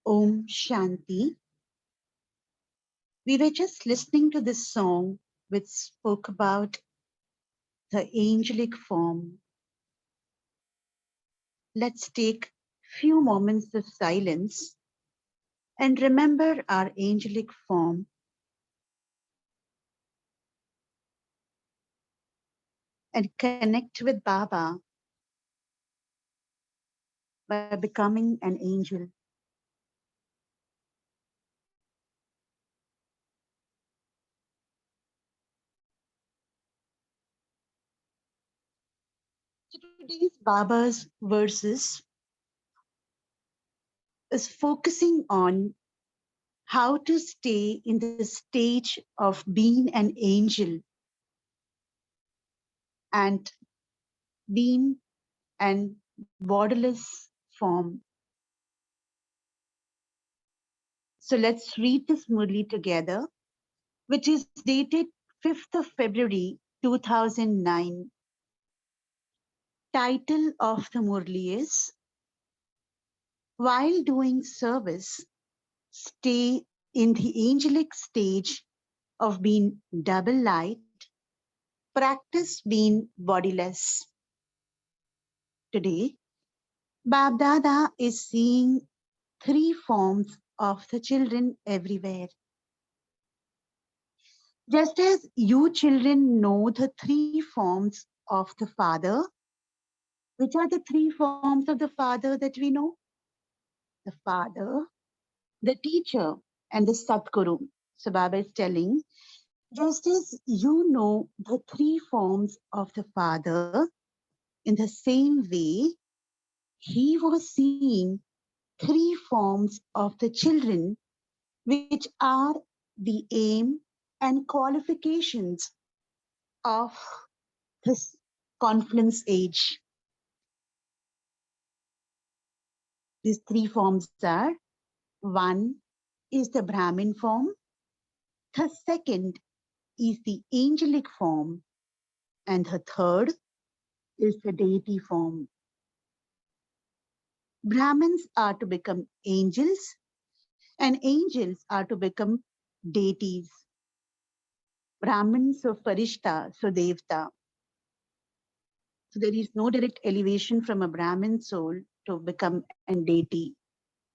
Om Shanti. We were just listening to this song which spoke about the angelic form. Let's take few moments of silence and remember our angelic form and connect with Baba by becoming an angel. So today's Baba's verses is focusing on how to stay in the stage of being an angel and being an bodiless form. So let's read this Murli together, which is dated 5th of February 2009. Title of the Murli is While Doing Service, Stay in the Angelic Stage of Being Double Light, Practice Being Bodiless. Today, Babdada is seeing three forms of the children everywhere. Just as you children know the three forms of the Father, which are the three forms of the Father that we know? The Father, the Teacher, and the Satguru. So Baba is telling, just as you know the three forms of the Father, in the same way, he was seeing three forms of the children, which are the aim and qualifications of this confluence age. These three forms are: one is the Brahmin form, the second is the angelic form, and the third is the deity form. Brahmins are to become angels, and angels are to become deities. Brahmins, so Farishta, so Devta. So there is no direct elevation from a Brahmin soul to become a deity.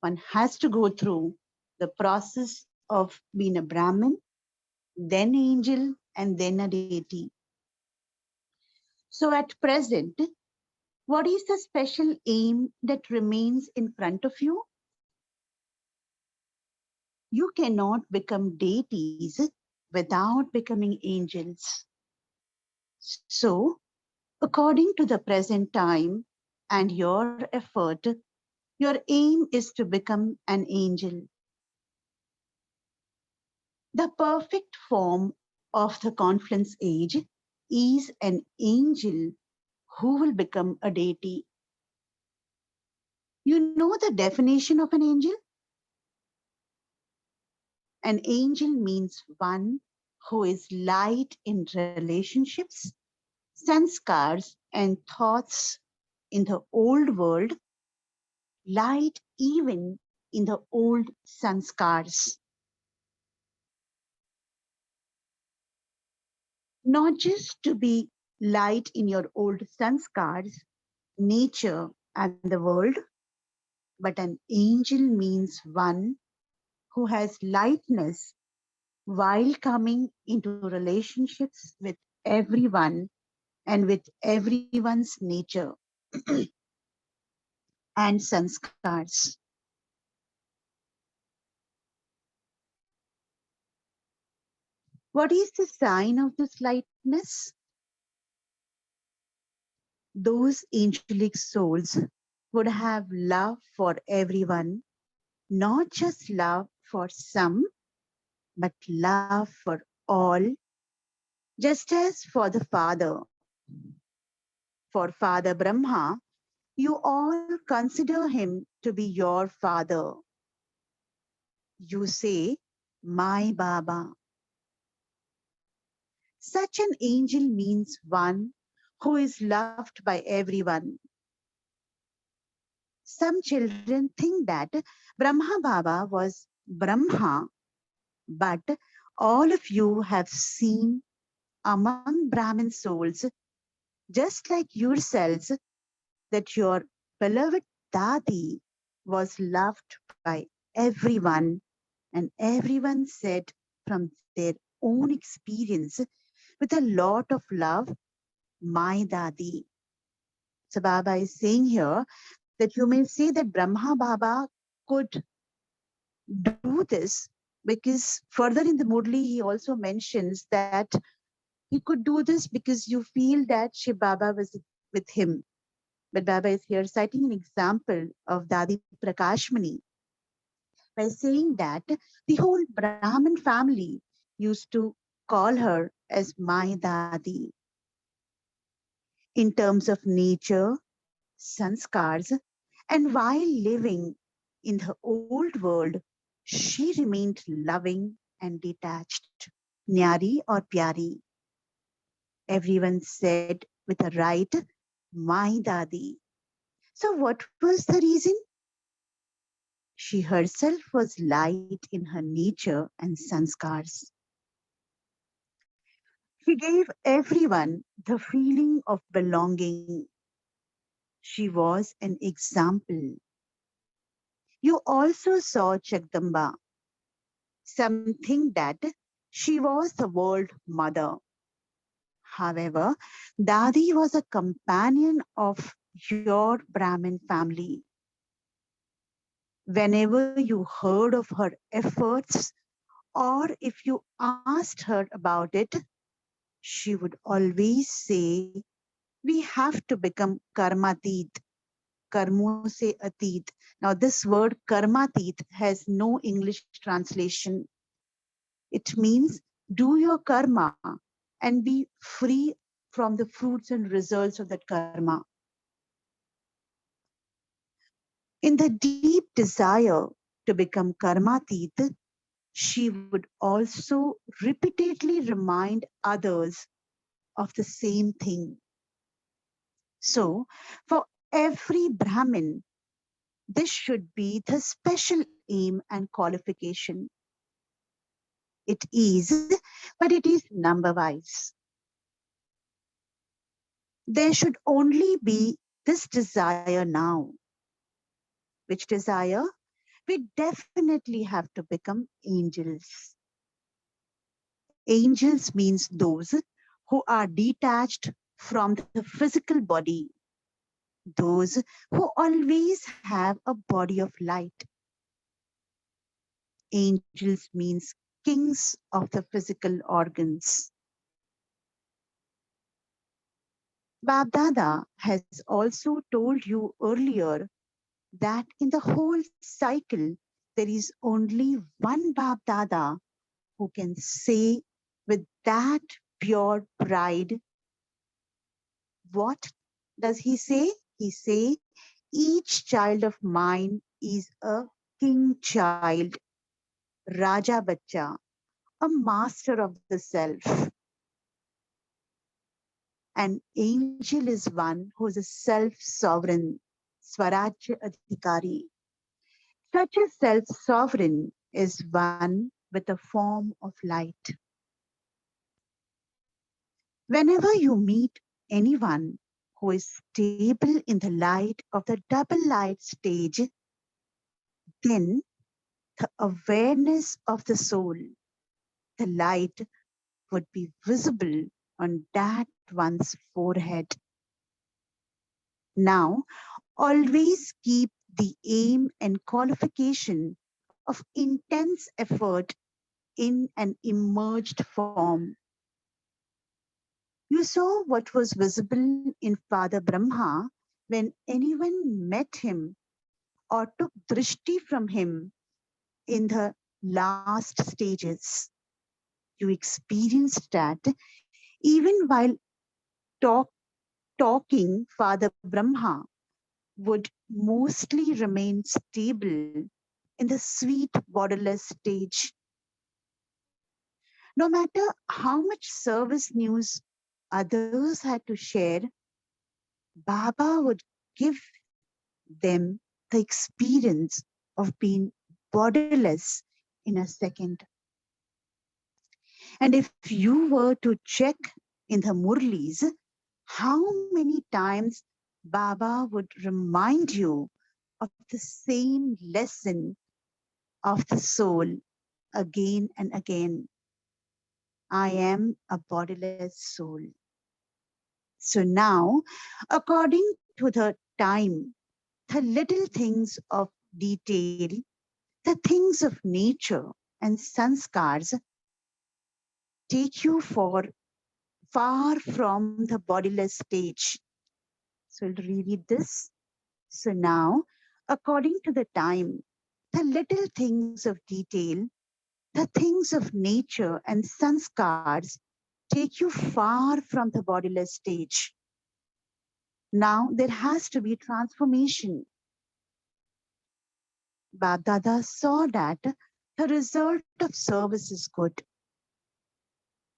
One has to go through the process of being a Brahmin, then angel, and then a deity. So at present, what is the special aim that remains in front of you? You cannot become deities without becoming angels. So, according to the present time and your effort, your aim is to become an angel. The perfect form of the confluence age is an angel who will become a deity. You know the definition of an angel? An angel means one who is light in relationships, sanskars, and thoughts in the old world, light even in the old sanskars. Not just to be light in your old sanskars, nature, and the world, but an angel means one who has lightness while coming into relationships with everyone and with everyone's nature and sanskars. What is the sign of this lightness? Those angelic souls would have love for everyone, not just love for some, but love for all, just as for the Father. For Father Brahma, you all consider him to be your father. You say, my Baba. Such an angel means one who is loved by everyone. Some children think that Brahma Baba was Brahma, but all of you have seen among Brahmin souls, just like yourselves, that your beloved Dadi was loved by everyone, and everyone said from their own experience with a lot of love, my Dadi. So Baba is saying here that you may say that Brahma Baba could do this because further in the Murli he also mentions that he could do this because you feel that Shiv Baba was with him. But Baba is here citing an example of Dadi Prakashmani by saying that the whole Brahmin family used to call her as my Dadi. In terms of nature, sanskars, and while living in the old world, she remained loving and detached. Nyari or Pyari. Everyone said with a right, my Dadi. So, what was the reason? She herself was light in her nature and sanskars. She gave everyone the feeling of belonging. She was an example. You also saw Chakdamba. Some think that she was the world mother. However, Dadi was a companion of your Brahmin family. Whenever you heard of her efforts, or if you asked her about it, she would always say, we have to become karmatit, karmo se atit. Now, this word karmatit has no English translation. It means do your karma and be free from the fruits and results of that karma. In the deep desire to become karmatit, she would also repeatedly remind others of the same thing. So, for every Brahmin, this should be the special aim and qualification. It is, but it is number wise. There should only be this desire now. Which desire? We definitely have to become angels. Angels means those who are detached from the physical body, those who always have a body of light. Angels means kings of the physical organs. Babdada has also told you earlier that in the whole cycle, there is only one Babdada who can say with that pure pride, what does he say? He say, each child of mine is a king child, Raja Bacha, a master of the self. An angel is one who is a self-sovereign, Swarajya Adhikari. Such a self-sovereign is one with a form of light. Whenever you meet anyone who is stable in the light of the double light stage, then the awareness of the soul, the light, would be visible on that one's forehead. Now, always keep the aim and qualification of intense effort in an emerged form. You saw what was visible in Father Brahma when anyone met him or took drishti from him in the last stages. You experienced that even while talk, talking, Father Brahma would mostly remain stable in the sweet bodiless stage. No matter how much service news others had to share, Baba would give them the experience of being bodiless in a second. And if you were to check in the Murlis, how many times Baba would remind you of the same lesson of the soul again and again. I am a bodiless soul. So now, according to the time, the little things of detail, the things of nature and sanskars take you for far from the bodiless stage. So I'll reread this. So now, according to the time, the little things of detail, the things of nature and sanskars take you far from the bodiless stage. Now there has to be transformation. Bab-Dada saw that the result of service is good.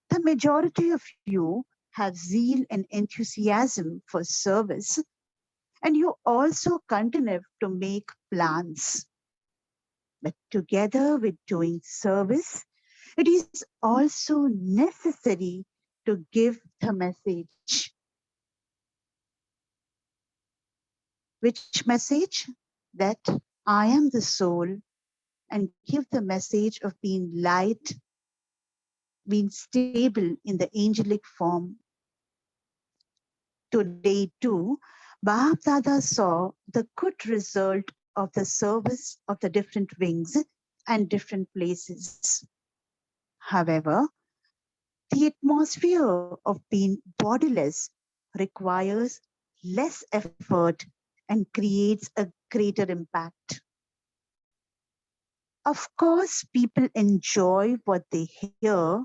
The majority of you have zeal and enthusiasm for service, and you also continue to make plans. But together with doing service, it is also necessary to give the message. Which message? That I am the soul, and give the message of being light, being stable in the angelic form. Today, too, Bab Dada saw the good result of the service of the different wings and different places. However, the atmosphere of being bodiless requires less effort and creates a greater impact. Of course, people enjoy what they hear,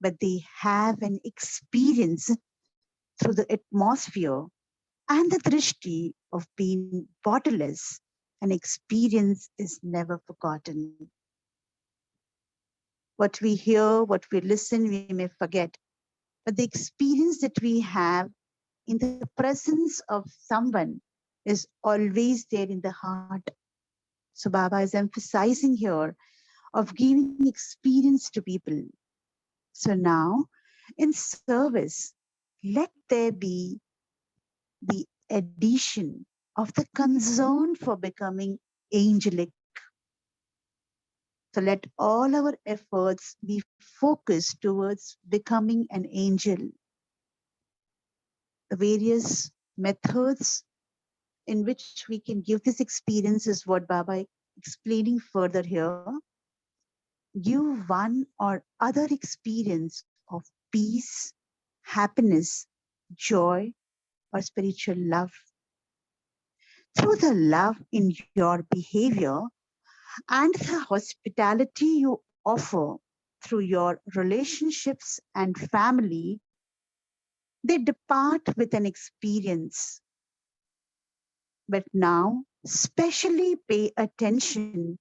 but they have an experience through the atmosphere and the drishti of being bodiless. An experience is never forgotten. What we hear, what we listen, we may forget. But the experience that we have in the presence of someone is always there in the heart. So Baba is emphasizing here of giving experience to people. So now, in service, let there be the addition of the concern for becoming angelic. So let all our efforts be focused towards becoming an angel. The various methods in which we can give this experience is what Baba explaining further here. Give one or other experience of peace, happiness, joy, or spiritual love. Through the love in your behavior and the hospitality you offer through your relationships and family, they depart with an experience. But now, specially pay attention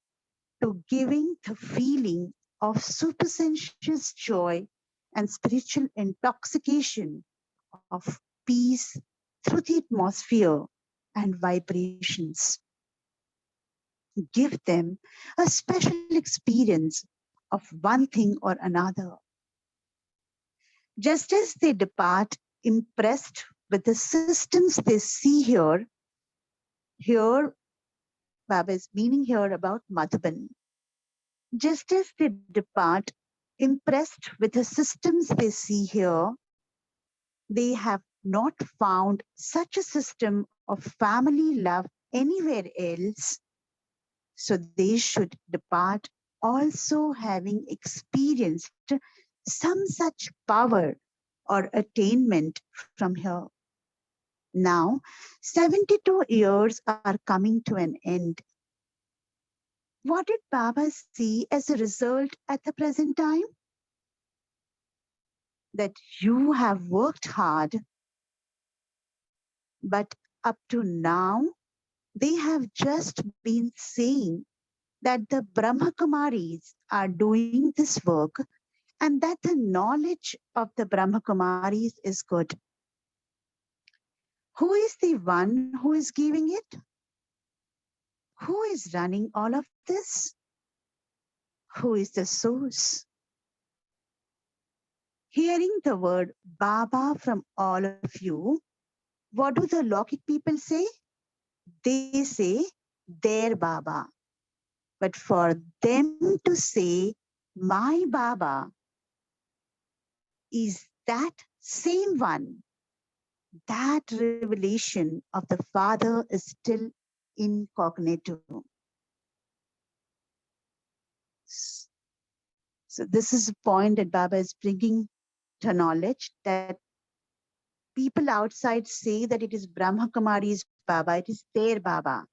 to giving the feeling of supersensuous joy and spiritual intoxication of peace through the atmosphere and vibrations. Give them a special experience of one thing or another. Just as they depart impressed with the systems they see here, here Baba is meaning here about Madhuban. Just as they depart impressed with the systems they see here, they have not found such a system of family love anywhere else, so they should depart also having experienced some such power or attainment from here. Now, 72 years are coming to an end. What did Baba see as a result at the present time? That you have worked hard, but up to now, they have just been saying that the Brahma Kumaris are doing this work and that the knowledge of the Brahma Kumaris is good. Who is the one who is giving it? Who is running all of this? Who is the source? Hearing the word Baba from all of you, what do the Lokik people say? They say their Baba. But for them to say my Baba is that same one, that revelation of the Father is still incognito. So this is a point that Baba is bringing to knowledge, that people outside say that it is Brahma Kumaris Baba, it is their Baba.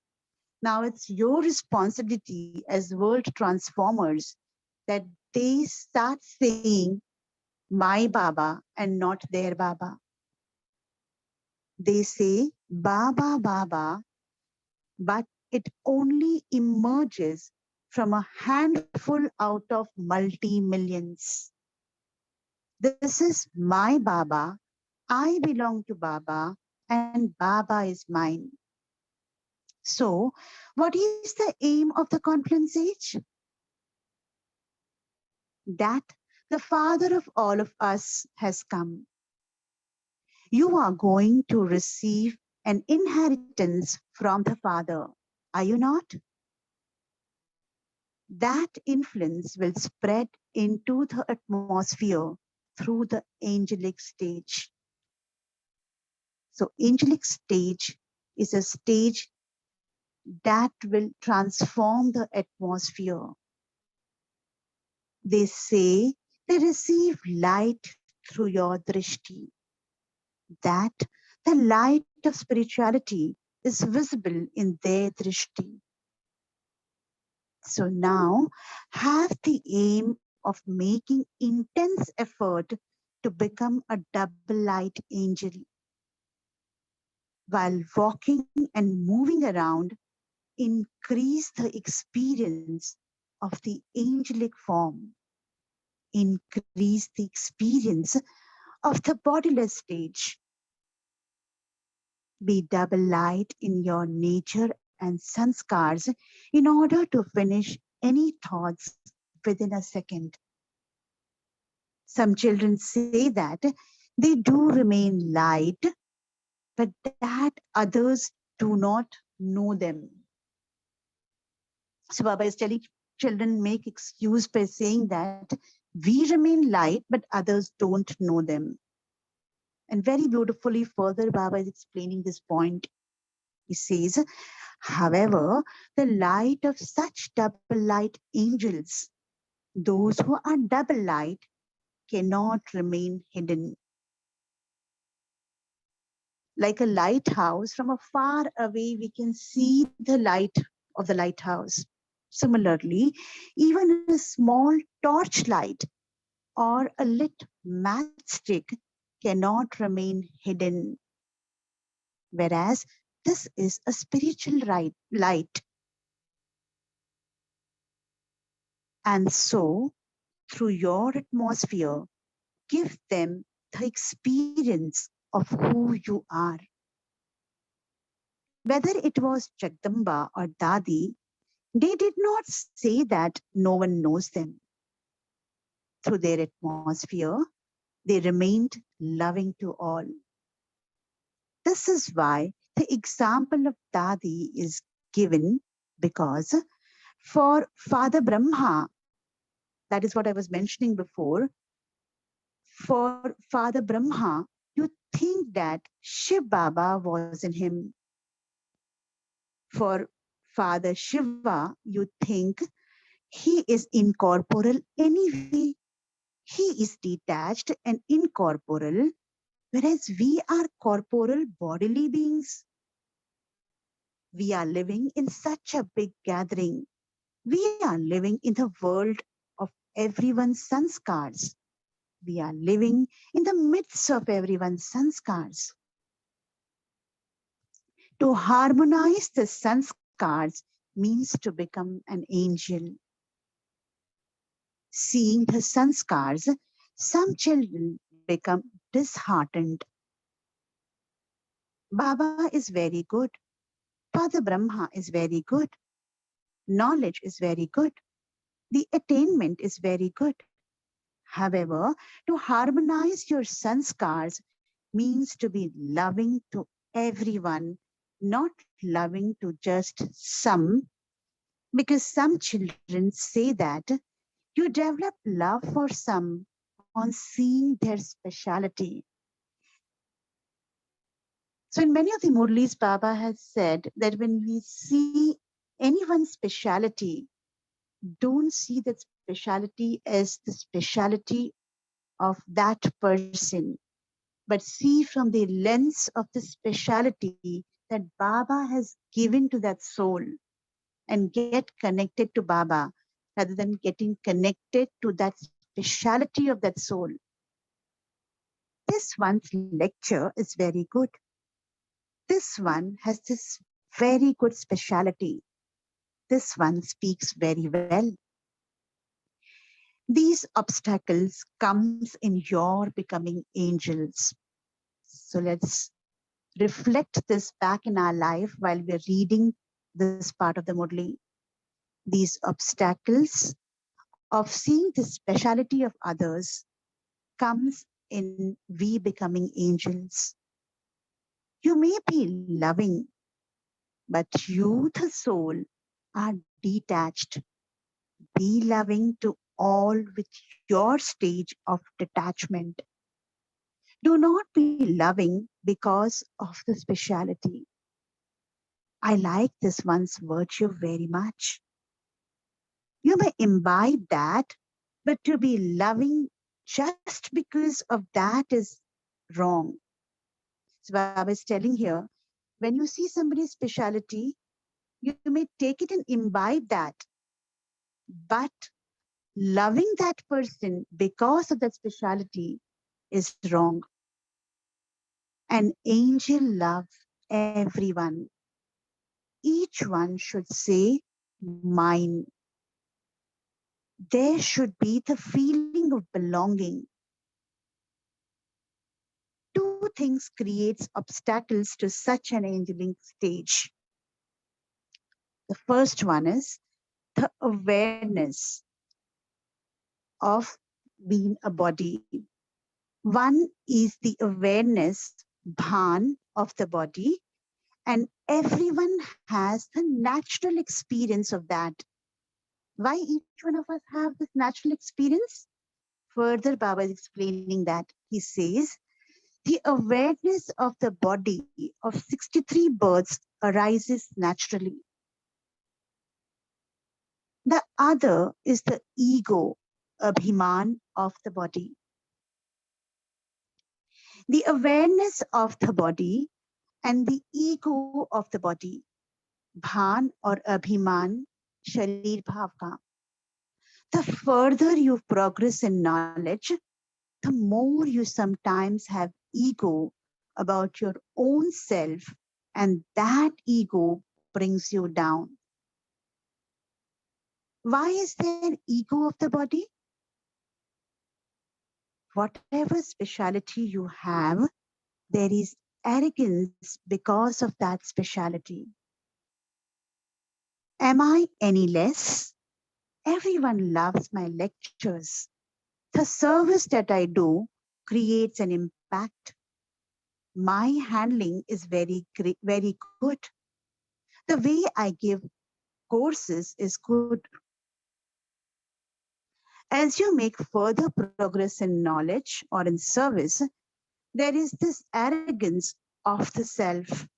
Now it's your responsibility as world transformers that they start saying my Baba and not their Baba. They say Baba, Baba, but it only emerges from a handful out of multi-millions. This is my Baba. I belong to Baba and Baba is mine. So, what is the aim of the conference age? That the Father of all of us has come. You are going to receive an inheritance from the Father. Are you not? That influence will spread into the atmosphere through the angelic stage. So, angelic stage is a stage that will transform the atmosphere. They say they receive light through your drishti, that the light of spirituality is visible in their drishti. So now have the aim of making intense effort to become a double light angel. While walking and moving around, increase the experience of the angelic form. Increase the experience of the bodiless stage. Be double light in your nature and sanskars in order to finish any thoughts within a second. Some children say that they do remain light, but that others do not know them. So Baba is telling children make excuse by saying that we remain light, but others don't know them. And very beautifully further, Baba is explaining this point. He says, however, the light of such double light angels, those who are double light, cannot remain hidden. Like a lighthouse, from afar away, we can see the light of the lighthouse. Similarly, even a small torchlight or a lit matchstick cannot remain hidden. Whereas this is a spiritual light. And so, through your atmosphere, give them the experience of who you are. Whether it was Jagdamba or Dadi, they did not say that no one knows them. Through their atmosphere, they remained loving to all. This is why the example of Dadi is given, because for Father Brahma, that is what I was mentioning before, for Father Brahma, you think that Shiv Baba was in him. For Father Shiva, you think he is incorporeal anyway. He is detached and incorporeal, whereas we are corporeal bodily beings. We are living in such a big gathering. We are living in the world of everyone's sanskars. We are living in the midst of everyone's sanskars. To harmonize the sanskars means to become an angel. Seeing the sanskars, some children become disheartened. Baba is very good. Father Brahma is very good. knowledge is very good. The attainment is very good. However, to harmonize your sanskars means to be loving to everyone, not loving to just some, because some children say that you develop love for some on seeing their speciality. So, in many of the Murlis, Baba has said that when we see anyone's speciality, don't see that speciality as the speciality of that person, but see from the lens of the speciality that Baba has given to that soul, and get connected to Baba rather than getting connected to that speciality of that soul. This one's lecture is very good. This one has this very good speciality. This one speaks very well. These obstacles comes in your becoming angels. So let's reflect this back in our life while we're reading this part of the Murli. These obstacles of seeing the speciality of others comes in we becoming angels. You may be loving, but you, the soul, are detached. Be loving to all with your stage of detachment. Do not be loving because of the speciality. I like this one's virtue very much. You may imbibe that, but to be loving just because of that is wrong. So Baba is telling here, when you see somebody's speciality, you may take it and imbibe that, but loving that person because of that speciality is wrong. An angel loves everyone. Each one should say, mine. There should be the feeling of belonging. Two things creates obstacles to such an angelic stage. The first one is the awareness of being a body. One is the awareness, bhan, of the body, and everyone has the natural experience of that. Why each one of us have this natural experience? Further, Baba is explaining that. He says, the awareness of the body of 63 births arises naturally. The other is the ego, abhiman, of the body. The awareness of the body and the ego of the body, bhan or abhiman, sharir bhav ka. The further you progress in knowledge, the more you sometimes have ego about your own self, and that ego brings you down. Why is there ego of the body? Whatever speciality you have, there is arrogance because of that speciality. Am I any less? Everyone loves my lectures. The service that I do creates an impact. My handling is very good. The way I give courses is good. As you make further progress in knowledge or in service, there is this arrogance of the self,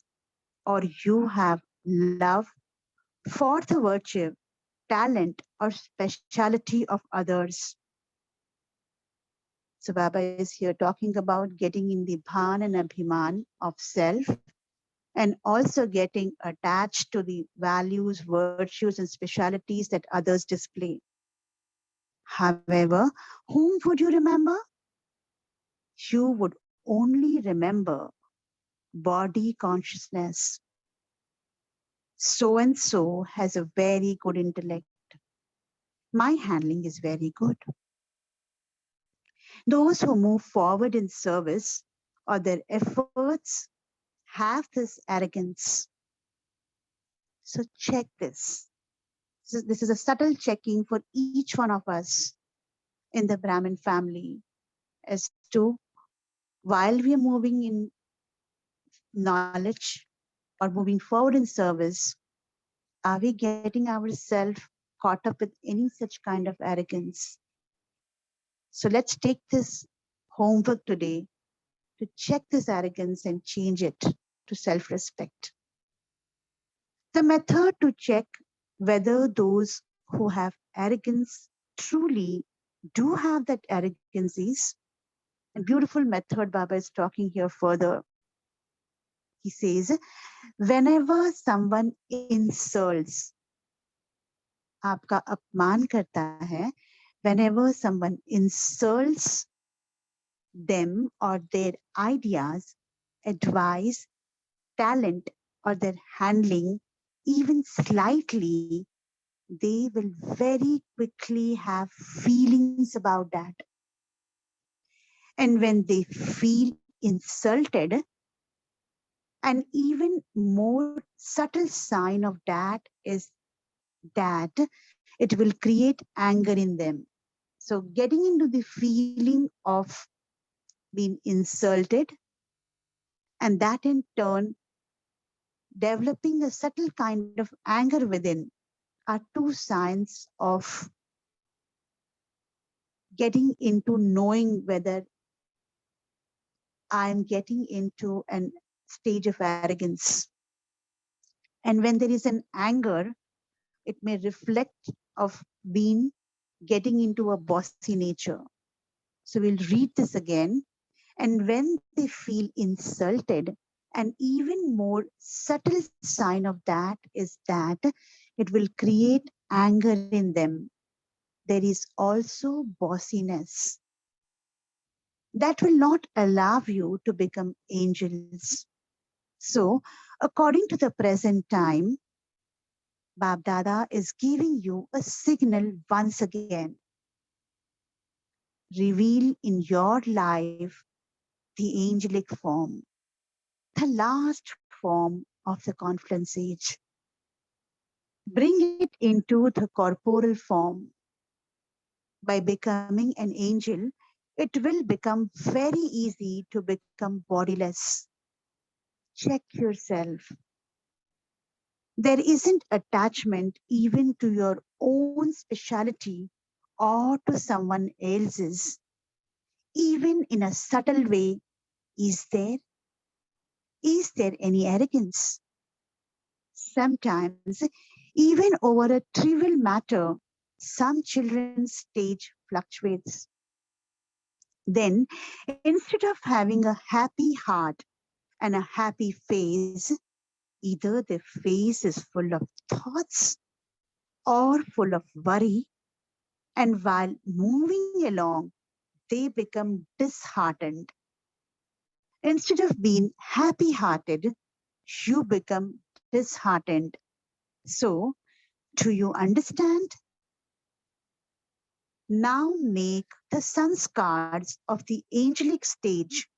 or you have love for the virtue, talent, or speciality of others. So Baba is here talking about getting in the bhan and abhiman of self, and also getting attached to the values, virtues, and specialities that others display. However, whom would you remember? You would only remember body consciousness. So and so has a very good intellect. My handling is very good. Those who move forward in service or their efforts have this arrogance. So check this. This is a subtle checking for each one of us in the Brahmin family as to while we are moving in knowledge or moving forward in service, are we getting ourselves caught up with any such kind of arrogance? So let's take this homework today to check this arrogance and change it to self respect. The method to check whether those who have arrogance truly do have that arrogance is a beautiful method Baba is talking here further. He says, whenever someone insults, आपका अपमान करता है, whenever someone insults them or their ideas, advice, talent, or their handling, even slightly, they will very quickly have feelings about that. And when they feel insulted, an even more subtle sign of that is that it will create anger in them. So, getting into the feeling of being insulted, and that in turn developing a subtle kind of anger within, are two signs of getting into knowing whether I'm getting into a stage of arrogance. And when there is an anger, it may reflect of being getting into a bossy nature. So we'll read this again. And when they feel insulted, an even more subtle sign of that is that it will create anger in them. There is also bossiness that will not allow you to become angels. So, according to the present time, Bab Dada is giving you a signal once again. Reveal in your life the angelic form, the last form of the confluence age. Bring it into the corporal form. By becoming an angel, it will become very easy to become bodiless. Check yourself. There isn't attachment even to your own speciality or to someone else's. Even in a subtle way, is there? Is there any arrogance? Sometimes, even over a trivial matter, some children's stage fluctuates. Then, instead of having a happy heart and a happy face, either their face is full of thoughts or full of worry, and while moving along, they become disheartened. Instead of being happy hearted, you become disheartened. So, do you understand? Now make the sanskars of the angelic stage,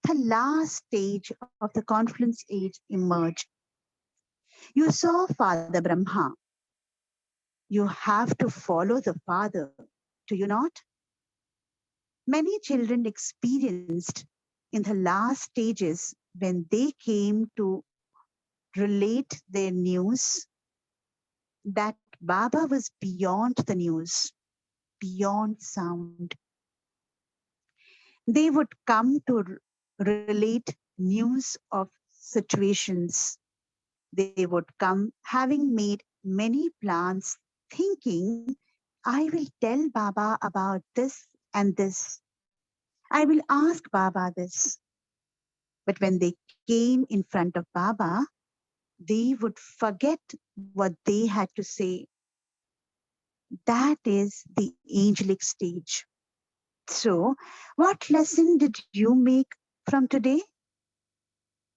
the last stage of the confluence age, emerge. You saw Father Brahma. You have to follow the Father, do you not? Many children experienced in the last stages when they came to relate their news that Baba was beyond the news, beyond sound. They would come to relate news of situations. They would come having made many plans, thinking, I will tell Baba about this and this. I will ask Baba this. But when they came in front of Baba, they would forget what they had to say. That is the angelic stage. So, what lesson did you make from today?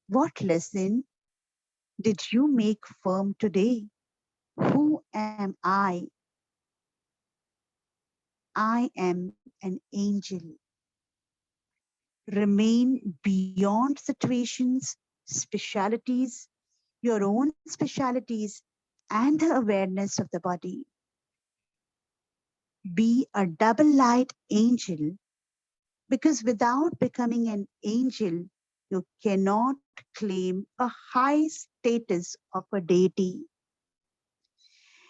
What lesson did you make firm today? Who am I? I am an angel. Remain beyond situations, specialities, your own specialities, and the awareness of the body. Be a double light angel, because without becoming an angel, you cannot claim a high status of a deity.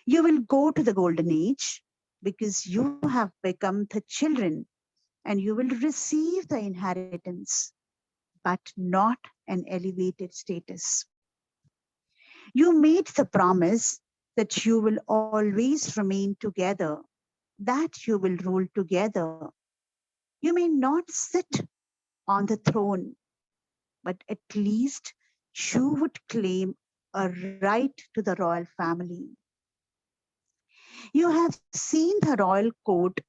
You will go to the golden age because you have become the children, and you will receive the inheritance, but not an elevated status. You made the promise that you will always remain together, that you will rule together. You may not sit on the throne, but at least you would claim a right to the royal family. You have seen the royal court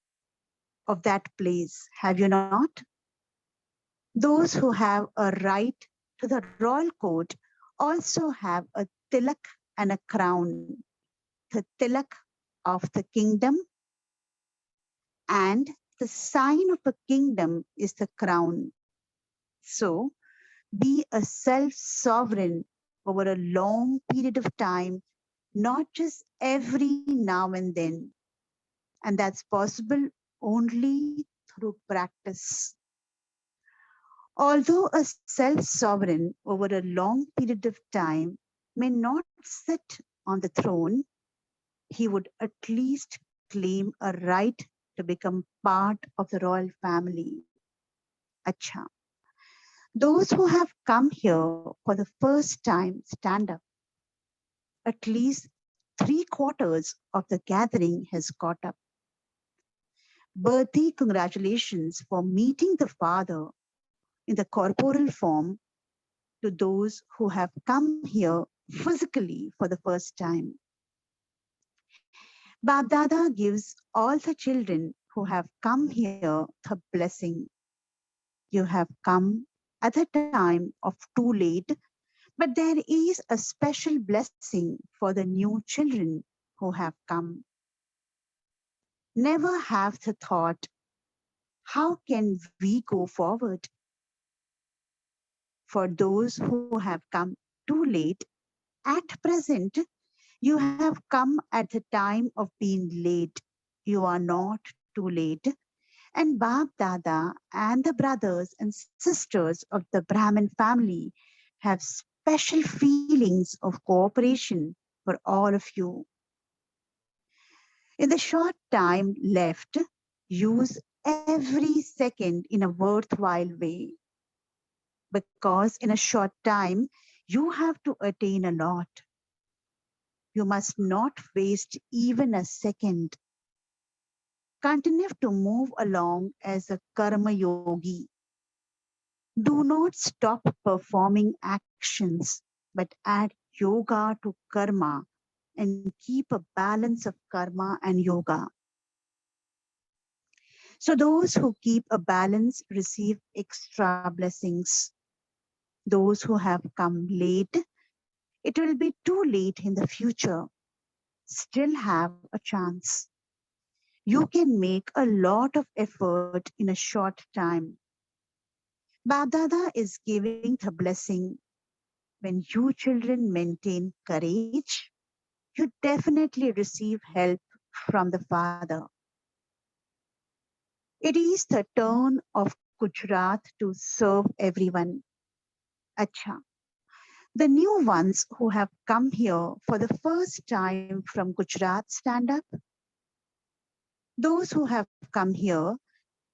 of that place, have you not? Those who have a right to the royal court also have a tilak and a crown. The tilak of the kingdom, and the sign of a kingdom is the crown. So be a self sovereign over a long period of time, not just every now and then. And that's possible only through practice. Although a self sovereign over a long period of time may not sit on the throne, he would at least claim a right to become part of the royal family. Acha. Those who have come here for the first time stand up. At least three quarters of the gathering has got up. Birthday congratulations for meeting the Father in the corporal form to those who have come here physically for the first time. Babdada gives all the children who have come here the blessing. You have come at a time of too late, but there is a special blessing for the new children who have come. Never have the thought, how can we go forward? For those who have come too late, at present, you have come at the time of being late. You are not too late. And Bab Dada and the brothers and sisters of the Brahmin family have special feelings of cooperation for all of you. In the short time left, use every second in a worthwhile way, because in a short time, you have to attain a lot. You must not waste even a second. Continue to move along as a karma yogi. Do not stop performing actions, but add yoga to karma and keep a balance of karma and yoga. So those who keep a balance receive extra blessings. Those who have come late, it will be too late in the future. Still have a chance. You can make a lot of effort in a short time. Babdada is giving the blessing. When you children maintain courage, you definitely receive help from the Father. It is the turn of Gujarat to serve everyone. Acha. The new ones who have come here for the first time from Gujarat stand up. Those who have come here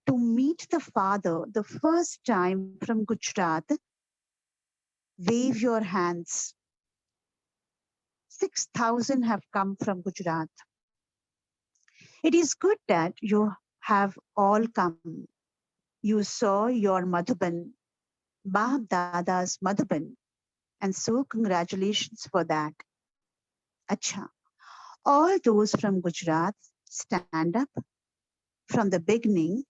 to meet the Father the first time from Gujarat, wave your hands. 6,000 have come from Gujarat. It is good that you have all come. You saw your Madhuban, Bab Dada's Madhuban, and so congratulations for that. Acha. All those from Gujarat stand up. From the beginning,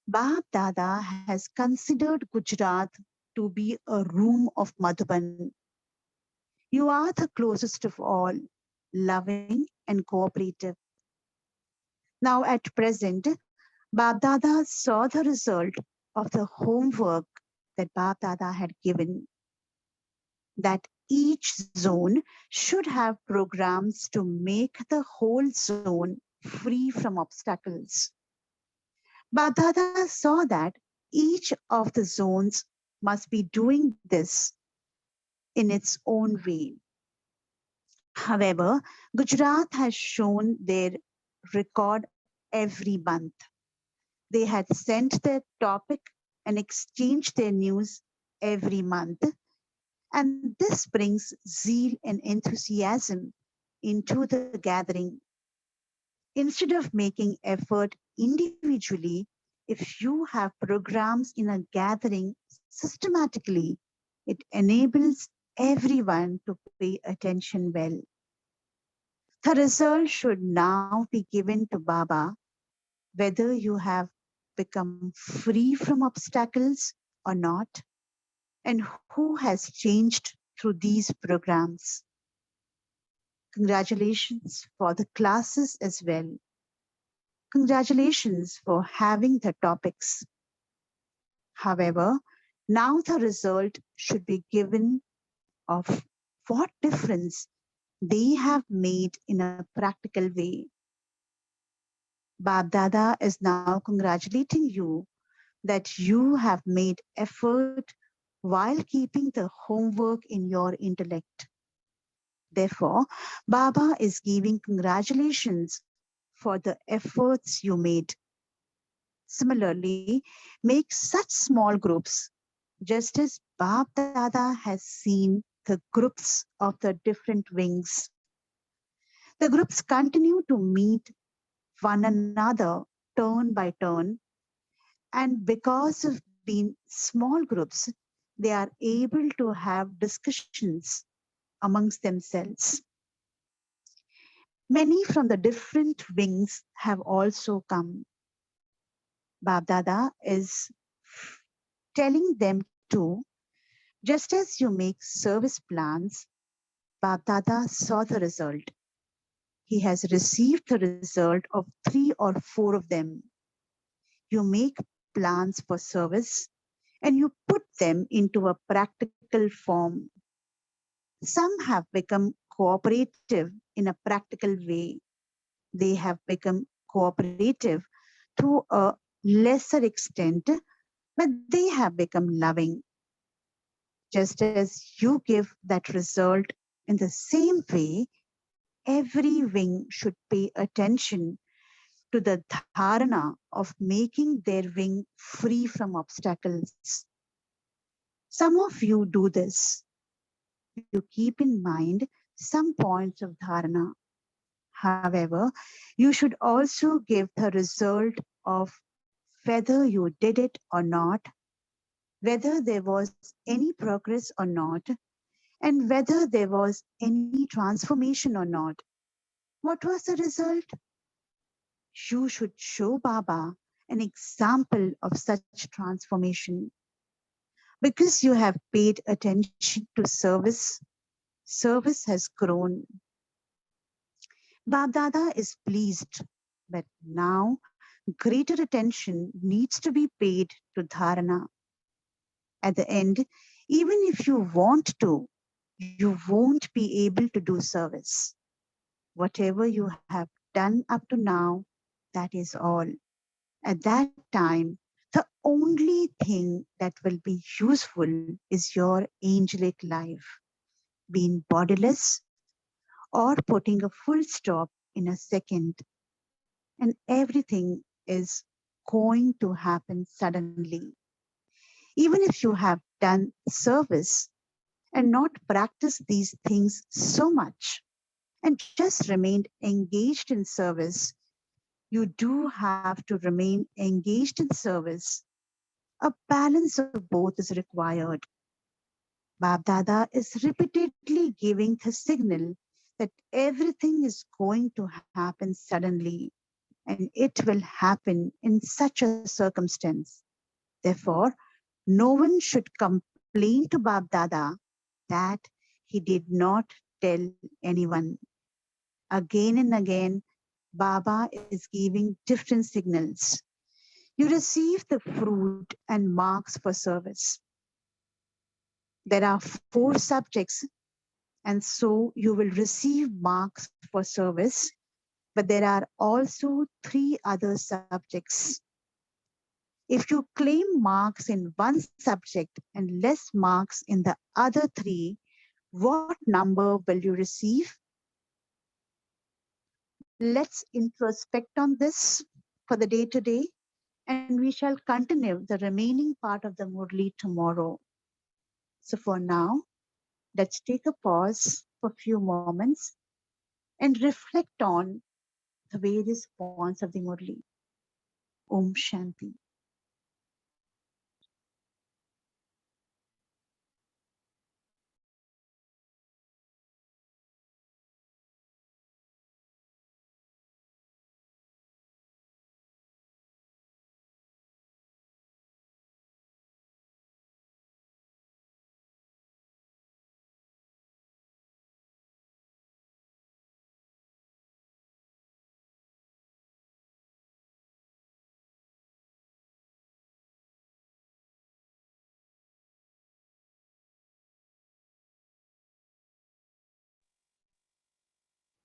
Bab Dada has considered Gujarat to be a room of Madhuban. You are the closest of all, loving and cooperative. Now at present, Bab Dada saw the result of the homework that Bab Dada had given. That each zone should have programs to make the whole zone free from obstacles. Baba saw that each of the zones must be doing this in its own way. However, Gujarat has shown their record every month. They had sent their topic and exchanged their news every month. And this brings zeal and enthusiasm into the gathering. Instead of making effort individually, if you have programs in a gathering systematically, it enables everyone to pay attention well. The result should now be given to Baba whether you have become free from obstacles or not, and who has changed through these programs. Congratulations for the classes as well. Congratulations for having the topics. However, now the result should be given of what difference they have made in a practical way. Bab Dada is now congratulating you that you have made effort while keeping the homework in your intellect. Therefore, Baba is giving congratulations for the efforts you made. Similarly, make such small groups, just as Bab Dada has seen the groups of the different wings. The groups continue to meet one another turn by turn, and because of being small groups, they are able to have discussions amongst themselves. Many from the different wings have also come. Bab Dada is telling them to, just as you make service plans, Bab Dada saw the result. He has received the result of 3 or 4 of them. You make plans for service and you put them into a practical form. Some have become cooperative in a practical way. They have become cooperative to a lesser extent, but they have become loving. Just as you give that result in the same way, every wing should pay attention to the dharana of making their wing free from obstacles. Some of you do this. You keep in mind some points of dharana. However, you should also give the result of whether you did it or not, whether there was any progress or not, and whether there was any transformation or not. What was the result? You should show Baba an example of such transformation. Because you have paid attention to service, service has grown. Bab Dada is pleased, but now greater attention needs to be paid to dharana. At the end, even if you want to, you won't be able to do service. Whatever you have done up to now, that is all. At that time, the only thing that will be useful is your angelic life, being bodiless or putting a full stop in a second, and everything is going to happen suddenly. Even if you have done service and not practiced these things so much and just remained engaged in service, you do have to remain engaged in service. A balance of both is required. Bab Dada is repeatedly giving the signal that everything is going to happen suddenly and it will happen in such a circumstance. Therefore, no one should complain to Bab Dada that he did not tell anyone. Again and again, Baba is giving different signals. You receive the fruit and marks for service. There are 4 subjects And so you will receive marks for service, but there are also three other subjects. If you claim marks in one subject and less marks in the other three, what number will you receive? Let's introspect on this for the day today, and we shall continue the remaining part of the Murli tomorrow. So for now, let's take a pause for a few moments and reflect on the various points of the Murli. Om Shanti.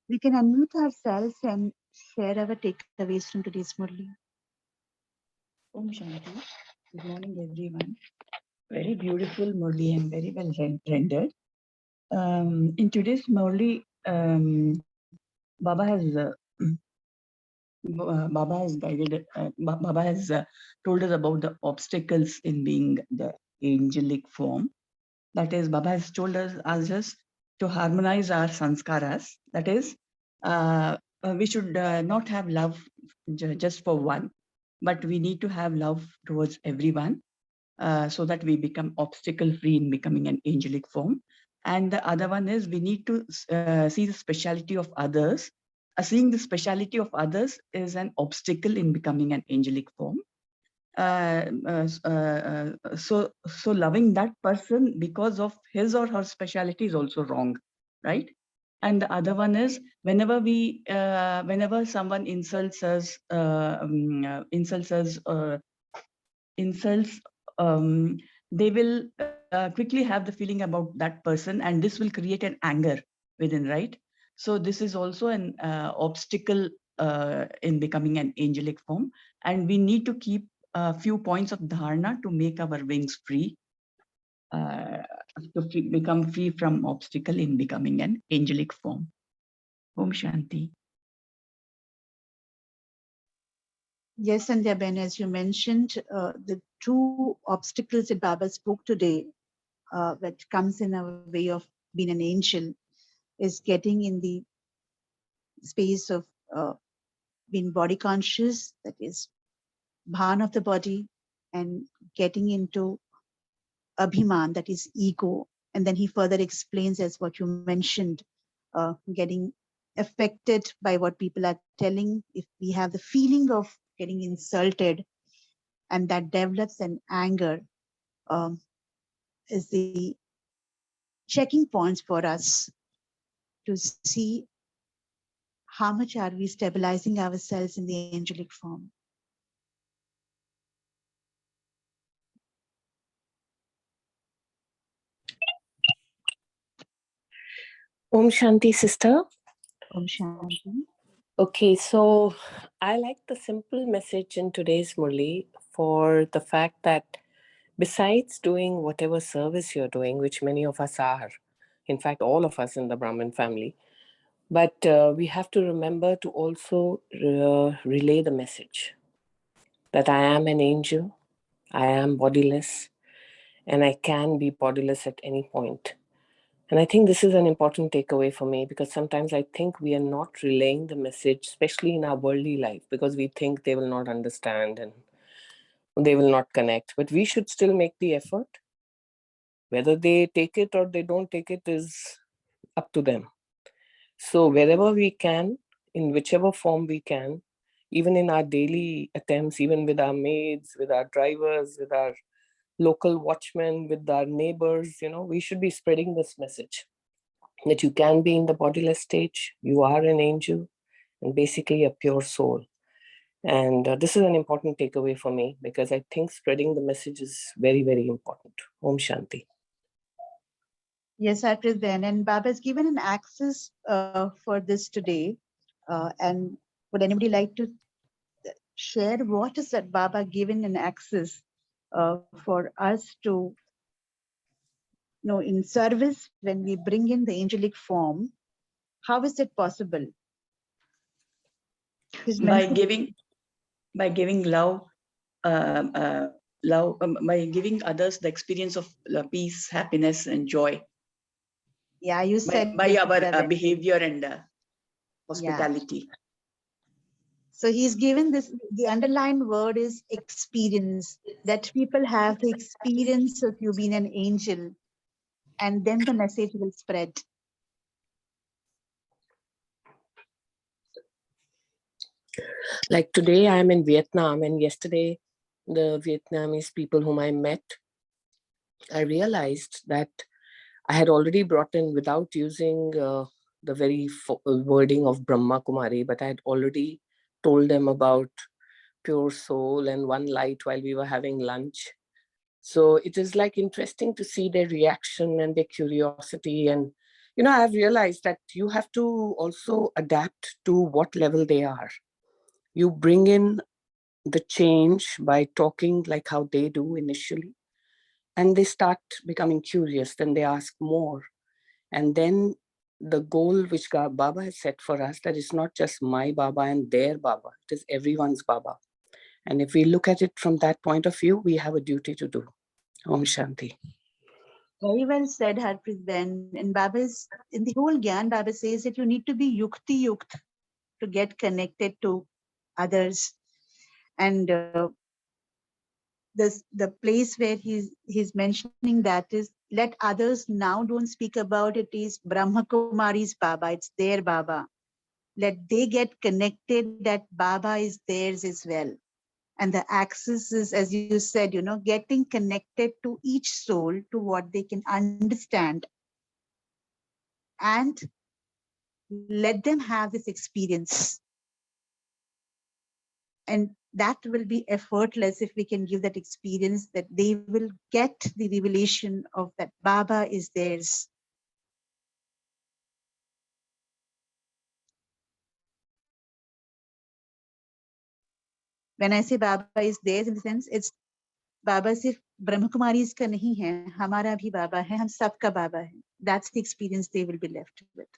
We can unmute ourselves and share our takeaways from today's Murli. Om Shanti. Good morning, everyone. Very beautiful Murli and very well rendered. In today's Murli, Baba has guided. Baba has told us about the obstacles in being the angelic form. That is, Baba has told us just to harmonize our sanskaras. That is, we should not have love just for one, but we need to have love towards everyone. So that we become obstacle free in becoming an angelic form. And the other one is we need to see the speciality of others. Seeing the speciality of others is an obstacle in becoming an angelic form. So loving that person because of his or her speciality is also wrong, right? And the other one is whenever someone insults us, insults, they will quickly have the feeling about that person, and this will create an anger within, right? So this is also an obstacle in becoming an angelic form, and we need to keep a few points of dharana to make our wings free, uh, become free from obstacle in becoming an angelic form. Om Shanti. Yes, Sandhya Ben, as you mentioned, the two obstacles that Baba spoke today, that comes in our way of being an angel, is getting in the space of being body conscious, that is bhan of the body, and getting into abhiman, that is ego. And then he further explains, as what you mentioned, getting affected by what people are telling. If we have the feeling of getting insulted, and that develops an anger, um, is the checking points for us to see how much are we stabilizing ourselves in the angelic form. Om Shanti, sister. Om Shanti. Okay, so I like the simple message in today's Murli for the fact that besides doing whatever service you're doing, which many of us are, in fact, all of us in the Brahmin family, but we have to remember to also relay the message that I am an angel, I am bodiless, and I can be bodiless at any point. And I think this is an important takeaway for me, because sometimes I think we are not relaying the message, especially in our worldly life, because we think they will not understand and they will not connect. But we should still make the effort. Whether they take it or they don't take it is up to them. So wherever we can, in whichever form we can, even in our daily attempts, even with our maids, with our drivers, with our local watchmen, with our neighbors, we should be spreading this message that you can be in the bodiless stage, you are an angel, and basically a pure soul. And this is an important takeaway for me, because I think spreading the message is very, very important. Om Shanti. Yes, I present. And Baba has given an access for this today. And would anybody like to share what is that Baba given an access for us to, in service when we bring in the angelic form? How is it possible? He's By mentioned giving love, by giving others the experience of peace, happiness, and joy. Yeah, you said By this. our Seven. behavior and Yeah. hospitality. So he's given this, the underlying word is experience, that people have the experience of you being an angel, and then the message will spread. Like today, I'm in Vietnam, and yesterday, the Vietnamese people whom I met, I realized that I had already brought in, without using the very wording of Brahma Kumari, but I had already told them about pure soul and one light while we were having lunch. So it is like interesting to see their reaction and their curiosity. And, I've realized that you have to also adapt to what level they are. You bring in the change by talking like how they do initially, and they start becoming curious, then they ask more. And then the goal which Baba has set for us, that is not just my Baba and their Baba, it is everyone's Baba. And if we look at it from that point of view, we have a duty to do. Om Shanti. Very well said, Harpreet Ben. And Baba's, in the whole Gyan, Baba says that you need to be yukti yukt to get connected to others. And the place where he's mentioning that is, let others now don't speak about it, is Brahma Kumaris Baba, it's their Baba. Let they get connected, that Baba is theirs as well. And the access is, as you said, getting connected to each soul, to what they can understand, and let them have this experience. And that will be effortless if we can give that experience, that they will get the revelation of that Baba is theirs. When I say Baba is theirs, in the sense, it's Baba सिर्फ ब्रह्म कुमारीज का नहीं है, हमारा भी बाबा है, हम सबका बाबा है. That's the experience they will be left with.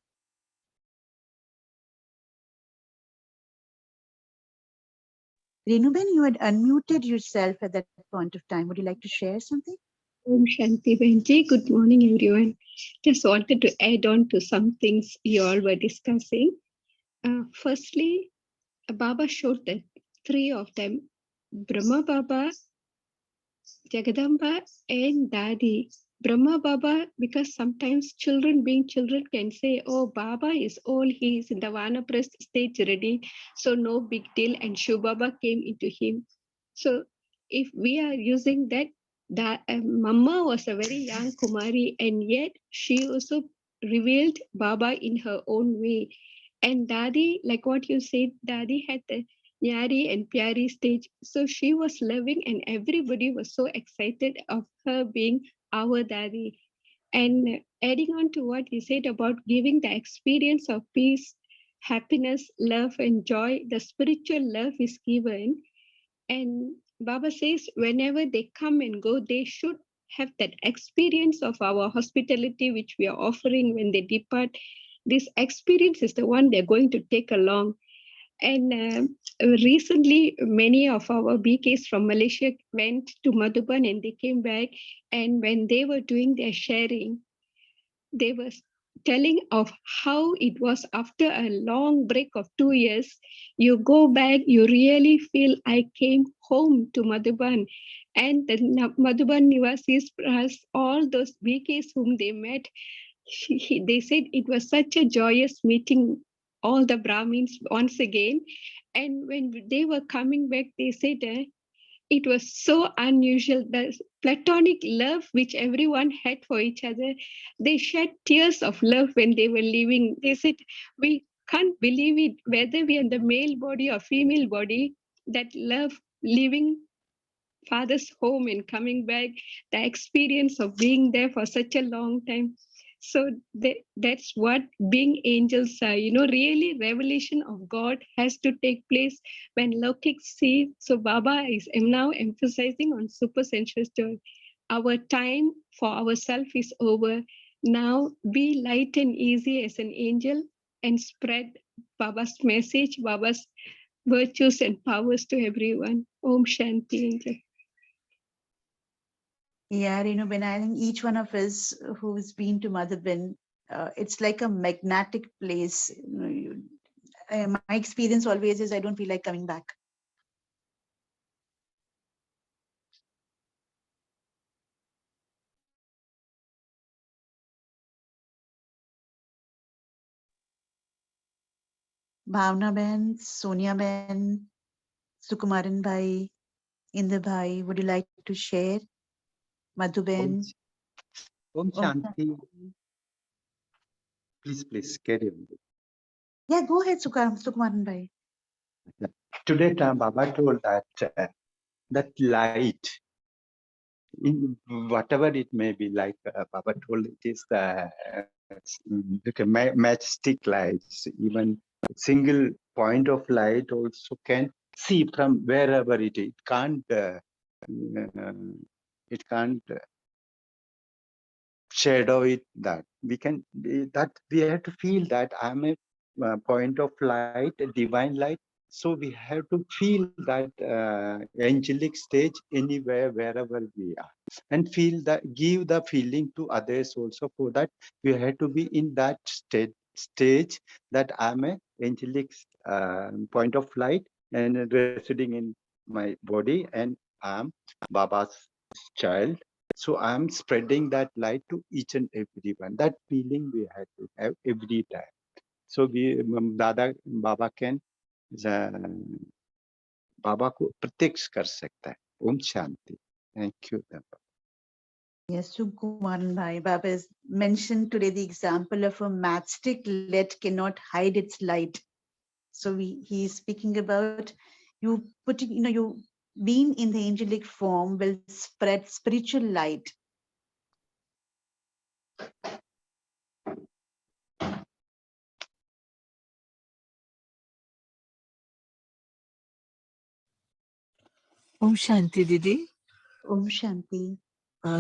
Renuben, you had unmuted yourself at that point of time. Would you like to share something? Om Shanti Benji. Good morning, everyone. Just wanted to add on to some things you all were discussing. Firstly, Baba showed the three of them, Brahma Baba, Jagadamba, and Dadi. Brahma Baba, because sometimes children being children can say, oh, Baba is old, he is in the Vanaprasth stage ready, so no big deal, and Shiv Baba came into him. So if we are using that, Mama was a very young Kumari, and yet she also revealed Baba in her own way. And Dadi, like what you said, Dadi had the Nyari and Pyari stage. So she was loving, and everybody was so excited of her being our Dadi. And adding on to what you said about giving the experience of peace, happiness, love, and joy, the spiritual love is given. And Baba says, whenever they come and go, they should have that experience of our hospitality, which we are offering when they depart. This experience is the one they're going to take along. And recently, many of our BKs from Malaysia went to Madhuban and they came back. And when they were doing their sharing, they were telling of how it was after a long break of 2 years. You go back, you really feel I came home to Madhuban. And the Madhuban Nivasis, plus all those BKs whom they met, they said it was such a joyous meeting all the Brahmins once again. And when they were coming back, they said it was so unusual. The platonic love which everyone had for each other, they shed tears of love when they were leaving. They said, we can't believe it, whether we are in the male body or female body, that love leaving father's home and coming back, the experience of being there for such a long time. So that's what being angels are. Really revelation of God has to take place when Lokik sees. So Baba is now emphasizing on super sensual story. Our time for ourselves is over. Now be light and easy as an angel and spread Baba's message, Baba's virtues and powers to everyone. Om Shanti Angel. Yeah, Ben, I think each one of us who's been to Mother Ben, it's like a magnetic place. My experience always is I don't feel like coming back. Bhavna Ben, Sonia Ben, Sukumaran Bhai, Inder Bhai, would you like to share? Madhu Ben? Om Om Shanti. Please carry on. Yeah, go ahead, Sukumaran Bhai. Today, Baba told that that light, in whatever it may be, like Baba told, it is like matchstick lights. Even a single point of light also can see from wherever it is. It can't shadow it. That we have to feel that I'm a point of light, a divine light. So we have to feel that angelic stage anywhere, wherever we are, and feel that, give the feeling to others also. For that, we have to be in that stage that I'm a angelic point of light and residing in my body, and I'm Baba's child. So I'm spreading that light to each and everyone. That feeling we have to have every time. So Baba can बाबा को प्रत्यक्ष कर सकता है. Om Shanti. Thank you. Yes, Sukumaran Bhai. Baba has mentioned today the example of a matchstick lit cannot hide its light. So he is speaking about you putting, you being in the angelic form will spread spiritual light. Om Shanti, Didi. Om Shanti.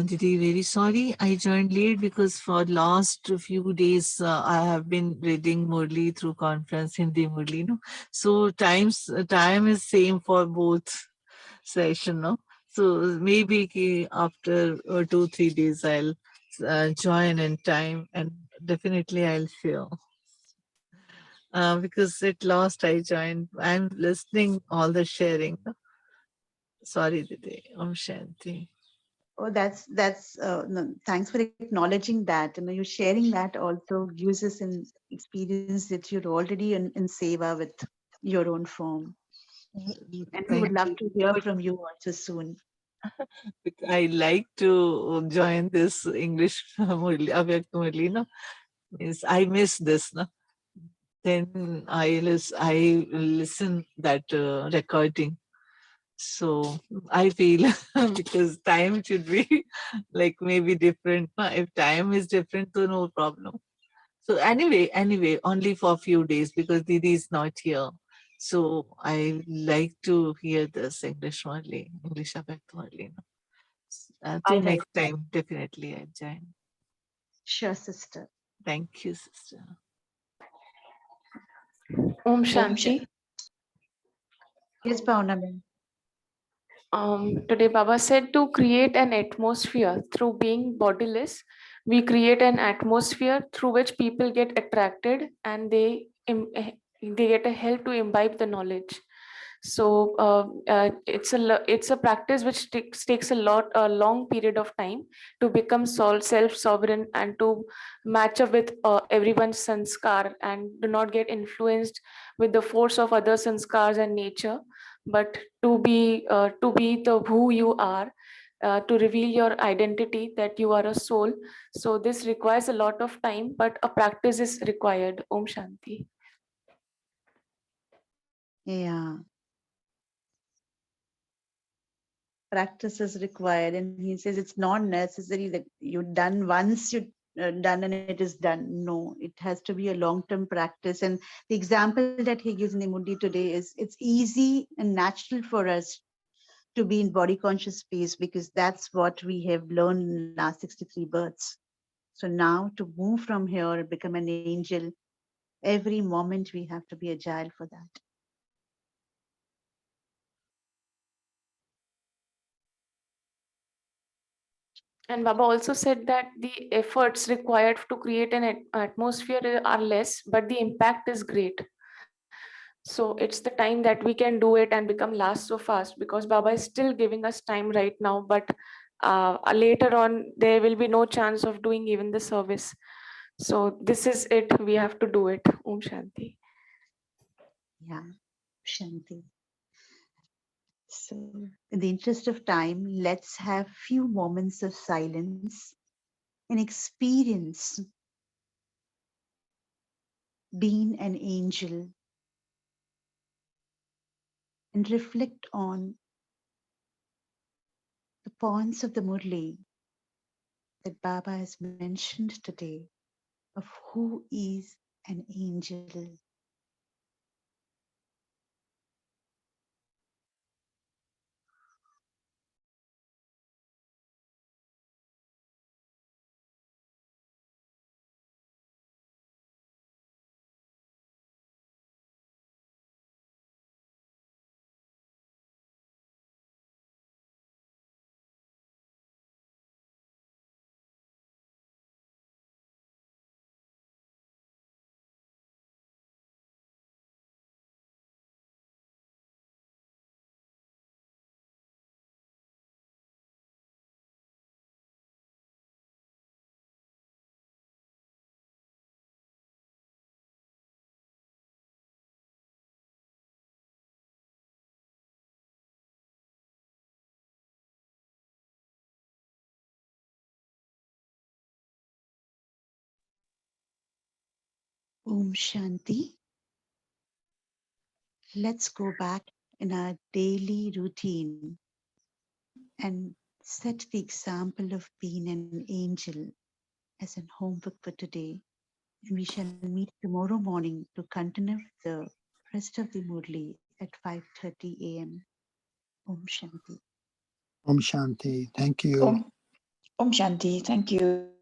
Didi, very sorry I joined late because for last few days I have been reading Murli through conference, Hindi Murli, no? So time is same for both session, no? So maybe after 2-3 days I'll join in time and definitely I'll share. Because at last I joined, I'm listening all the sharing. No? Sorry, Didi. Om Shanti. Oh, that's no, thanks for acknowledging that. You're sharing that also gives us an experience that you're already in seva with your own form. And we would Thank love you. to hear from you also soon. I like to join this English Murli, Avyakt Murli, no? Means I miss this, no? Then I listen that recording. So I feel because time should be like maybe different. No? If time is different, so no problem. So anyway, only for a few days because Didi is not here. So I like to hear this English only, English Avyakt Murli. No? Till next time, definitely I'll join. Sure, sister. Thank you, sister. Om Shanti. Yes, Bhavna ma'am. Today Baba said to create an atmosphere through being bodiless. We create an atmosphere through which people get attracted and they get a help to imbibe the knowledge. So it's a practice which takes a long period of time to become self-sovereign and to match up with everyone's sanskar and do not get influenced with the force of other sanskars and nature, but to be the who you are, to reveal your identity that you are a soul. So this requires a lot of time, but a practice is required. Om Shanti. Yeah. Practice is required. And he says it's not necessary that you've done once, you done and it is done. No, it has to be a long-term practice. And the example that he gives in the Murli today is it's easy and natural for us to be in body conscious space because that's what we have learned in the last 63 births. So now to move from here and become an angel, every moment we have to be agile for that. And Baba also said that the efforts required to create an atmosphere are less, but the impact is great. So it's the time that we can do it and become last so fast, because Baba is still giving us time right now, but later on there will be no chance of doing even the service. So this is it, we have to do it. Om Shanti. Yeah, Shanti. So in the interest of time, let's have few moments of silence and experience being an angel and reflect on the points of the Murli that Baba has mentioned today of who is an angel. Om Shanti. Let's go back in our daily routine and set the example of being an angel as an homework for today. And we shall meet tomorrow morning to continue the rest of the Murli at 5:30 a.m. Om Shanti. Om Shanti. Thank you. Om Shanti. Thank you.